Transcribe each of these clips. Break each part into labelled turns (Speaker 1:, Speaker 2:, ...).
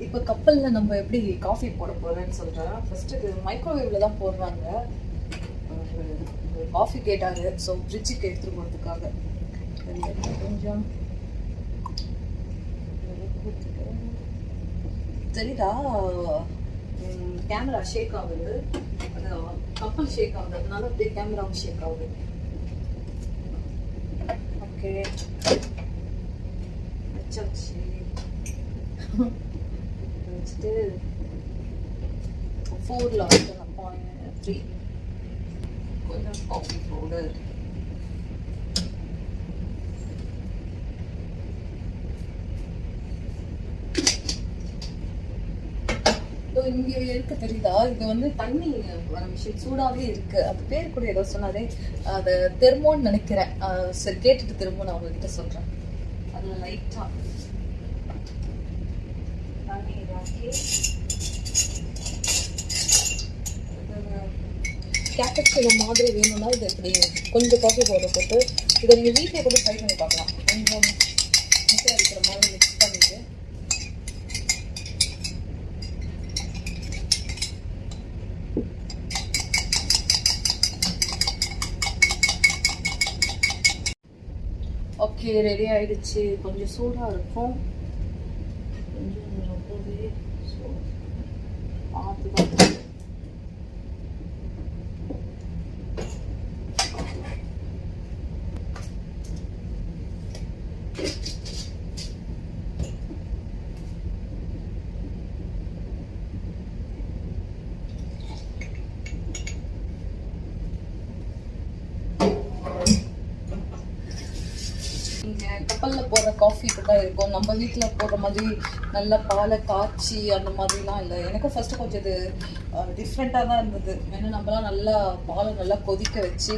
Speaker 1: இப்போ கப்பலில் நம்ம எப்படி காஃபி போட போகிறேன்னு சொல்கிறேன். ஃபஸ்ட்டு இது மைக்ரோவேவில் தான் போடுறாங்க. காஃபி கேட்டாங்க, ஸோ ஃப்ரிட்ஜுக்கு எடுத்துகிட்டு போகிறதுக்காக கொஞ்சம் சரிதா. கேமரா ஷேக் ஆகுது, அது கப்பல் ஷேக் ஆகுது, அதனால அப்படியே கேமராவும் ஷேக் ஆகுது. ஓகே வச்சாச்சு. வச்சுட்டு 4ல் வந்து 3 கொஞ்சம் காஃபி பவுடர், இங்க இருக்க தெரியுதா? இது வந்து தண்ணி வர மிஷின் சூடாவே இருக்கு. அது பேர் கூட ஏதோ சொன்னாரே, அது தெர்மோன்னு நினைக்கிறேன். சரி கேட்டுட்டு திரும்ப நான் உங்ககிட்ட சொல்றேன். அதுல லைட்டா தண்ணி இதாக்கி கேப்பச்சினோ மாதிரி வேணும்னா இது இப்படி கொஞ்சம் காஃபி பவுடர் போட்டு இதை நீங்க வீட்டிலே கூட ட்ரை பண்ணி பார்க்கலாம். கொஞ்சம் முட்டை அடிக்கிற மாதிரி மிக்ஸ் பண்ணிட்டு ஓகே ரெடி ஆயிடுச்சு. கொஞ்சம் சூடாக இருக்கும், கொஞ்சம் ரொம்பவே பார்த்து தான். கப்பலில் போடுற காஃபி தான் இருக்கும். நம்ம வீட்டில் போடுற மாதிரி நல்லா பாலை காய்ச்சி அந்த மாதிரிலாம் இல்லை. எனக்கும் ஃபஸ்ட்டு கொஞ்சம் இது டிஃப்ரெண்ட்டாக தான் இருந்தது. ஏன்னா நம்மளாம் நல்லா பாலை நல்லா கொதிக்க வச்சு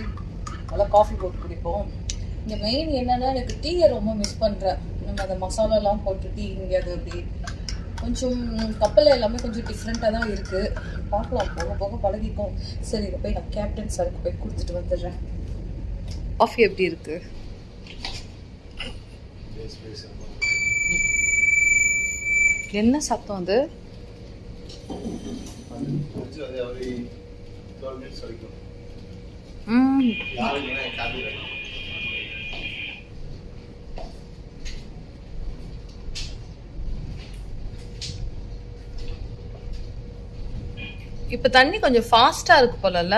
Speaker 1: நல்லா காஃபி போட்டு குடிப்போம். இங்கே மெயின் என்னென்னா எனக்கு டீயை ரொம்ப மிஸ் பண்ணுறேன். நம்ம அந்த மசாலாலாம் போட்டு டீ இங்கே அது அப்படி கொஞ்சம் கப்பலில் எல்லாமே கொஞ்சம் டிஃப்ரெண்ட்டாக தான் இருக்குது. பார்க்கலாம், போக போக பழகிக்கும். சரி இதை போய் நான் கேப்டன் சாருக்கு போய் கொடுத்துட்டு வந்துடுறேன். காஃபி எப்படி இருக்குது? என்ன சத்தம் அது? இப்ப தண்ணி கொஞ்சம் ஃபாஸ்டா இருக்கு போலல.